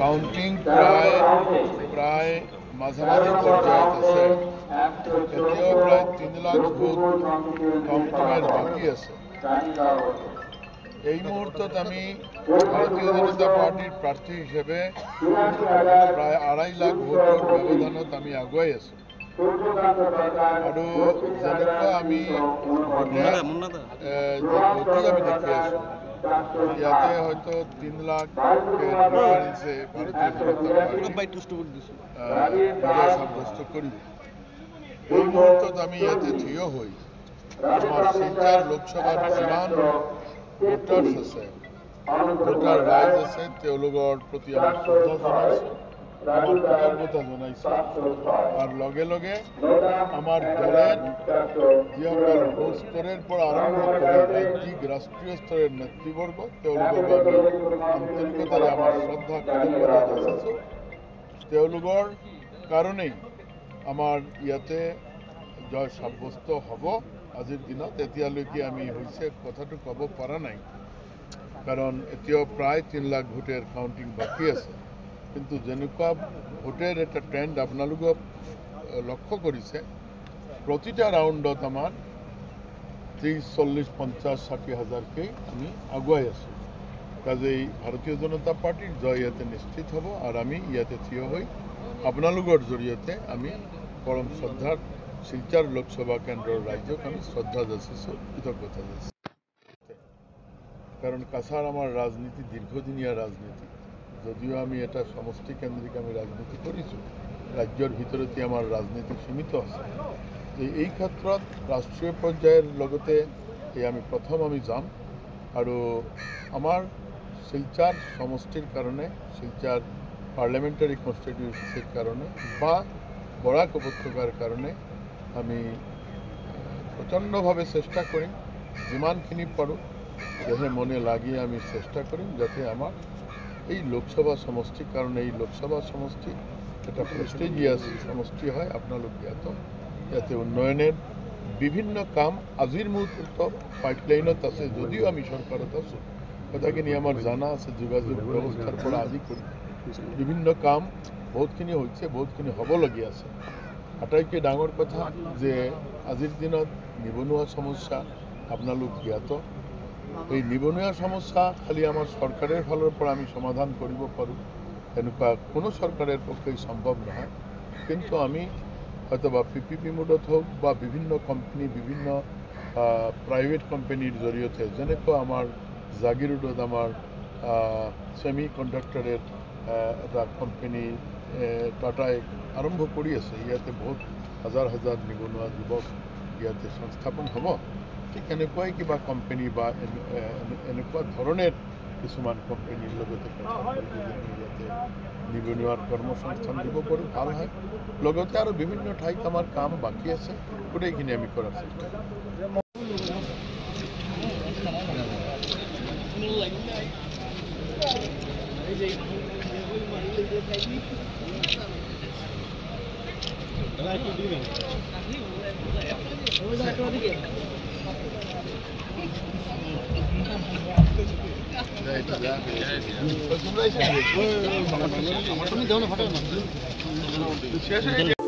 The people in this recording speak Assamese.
কাউন্টিং প্রায় মাঝামাঝি পর্যায়ত আছে। এতিয়াও প্রায় 3 লাখ ভোট কাউন্টিংয়ের বাকি আছে। এই মুহূর্তত আমি ভারতীয় জনতা পার্টির প্রার্থী হিসেবে প্রায় 2.5 লাখ ভোটৰ ব্যৱধানত আমি আগুৱাই আছোঁ। আৰু যেনেকুৱা আমি গতি আমি দেখি আছোঁ, ইয়াতে হয়তো 3 লাখ ডিফাৰেন্সে ভাৰতীয় জনতা পাৰ্টি বিজয় সাব্যস্ত কৰিব। এই মুহূৰ্তত আমি ইয়াতে থিয় হৈ আমাৰ শিলচৰ লোকসভাৰ যিমান ভোটাৰ্ছ আছে, ভোটাৰ ৰাইজ আছে, তেওঁলোকৰ প্ৰতি আমি শ্ৰদ্ধা জনাইছোঁ, আমাৰ কৃতজ্ঞতা জনাইছোঁ। আৰু লগে লগে আমাৰ দলেৰ যিসকল বুথ স্তৰেৰ পৰা আৰম্ভ কৰি ৰাজ্যিক ৰাষ্ট্ৰীয় স্তৰেৰ নেতৃবৰ্গ, তেওঁলোকক আমি আন্তৰিকতাৰে আমাৰ শ্ৰদ্ধা কৃতজ্ঞতা যাচিছোঁ। তেওঁলোকৰ কাৰণেই আমাৰ ইয়াতে জয় সাব্যস্ত হ'ব। আজিৰ দিনত এতিয়ালৈকে আমি হৈছে কথাটো ক'ব পৰা নাই, কাৰণ এতিয়াও প্ৰায় 3 লাখ ভোটেৰ কাউন্টিং বাকি আছে। কিন্তু যেনেকুৱা ভোটেৰ এটা ট্ৰেন্ড আপোনালোকে লক্ষ্য কৰিছে, প্ৰতিটা ৰাউন্ডত আমাৰ 30, 40, 50, 60 হাজাৰকে আমি আগুৱাই আছোঁ। কাজেই ভারতীয় জনতা পার্টির জয় ইয়াতে নিশ্চিত হ'ব। আর আমি ইয়াতে থিয় হৈ আপোনালোকৰ জৰিয়তে আমি পৰম শ্ৰদ্ধাৰ শিলচৰ লোকসভা কেন্দ্ৰেৰ ৰাজ্যক আমি শ্ৰদ্ধা যাচিছোঁ, কৃতজ্ঞতা যাচিছোঁ। কাৰণ কাছাৰ আমাৰ ৰাজনীতি দীৰ্ঘদিনীয়া ৰাজনীতি। যদিও আমি এটা সমষ্টি কেন্দ্ৰিক আমি ৰাজনীতি কৰিছোঁ, ৰাজ্যৰ ভিতৰতে আমাৰ ৰাজনীতি সীমিত আছে। এই ক্ষেত্ৰত ৰাষ্ট্ৰীয় পৰ্যায়ৰ লগতে আমি প্ৰথম আমি যাম। আৰু আমাৰ শিলচৰ সমষ্টিৰ কাৰণে, শিলচৰ পাৰ্লামেণ্টাৰী কনষ্টিটিউয়েন্সিৰ কাৰণে বা বৰাক উপত্যকাৰ কাৰণে আমি প্ৰচণ্ডভাৱে চেষ্টা কৰিম, যিমানখিনি পাৰোঁ দেহে মনে লাগি আমি চেষ্টা কৰিম, যাতে আমাৰ এই লোকসভা সমষ্টিৰ কাৰণে, এই লোকসভা সমষ্টি এটা প্ৰেস্টিজিয়াস সমষ্টি হয়। আপোনালোক জ্ঞাত, ইয়াতে উন্নয়নেৰ বিভিন্ন কাম আজিৰ মুহূৰ্তত পাইপলাইনত আছে। যদিও আমি সৰকাৰত আছোঁ, কথাখিনি আমাৰ জানা আছে, যোগাযোগ ব্যৱস্থাৰ পৰা আদি কৰি বিভিন্ন কাম বহুতখিনি হৈছে, বহুতখিনি হ'বলগীয়া আছে। আটাইতকৈ ডাঙৰ কথা যে আজিৰ দিনত নিবনুৱা সমস্যা আপোনালোক জ্ঞাত। এই নিবনুৱা সমস্যা খালি আমাৰ চৰকাৰৰ ফালৰ পৰা আমি সমাধান কৰিব পাৰোঁ এনেকুৱা কোনো সরকারের পক্ষেই সম্ভব নহয়। কিন্তু আমি হয়তো বা PPP মোডত হোক বা বিভিন্ন কোম্পানি, বিভিন্ন প্রাইভেট কোম্পানির জৰিয়তে, যেনেকুৱা আমাৰ জাগিৰোডত আমাৰ সেমি কন্ডাক্টৰেৰ এটা কোম্পানি টাটাই আৰম্ভ কৰি আছে। ইয়াতে বহুত হাজাৰ হাজাৰ নিবনুৱা যুৱক ইয়াতে সংস্থাপন হ'ব। ঠিক এনেকুৱাই কিবা কোম্পানি বা এনেকুৱা ধৰনেৰ কিছুমান কোম্পানিৰ লগতে ইয়াতে নিবনুৱাৰ কৰ্মসংস্থান দিব পাৰোঁ, ভাল হয়। লগতে আৰু বিভিন্ন ঠাইত আমাৰ কাম বাকী আছে, গোটেইখিনি আমি কৰাৰ চেষ্টা কৰিম। তোমৰা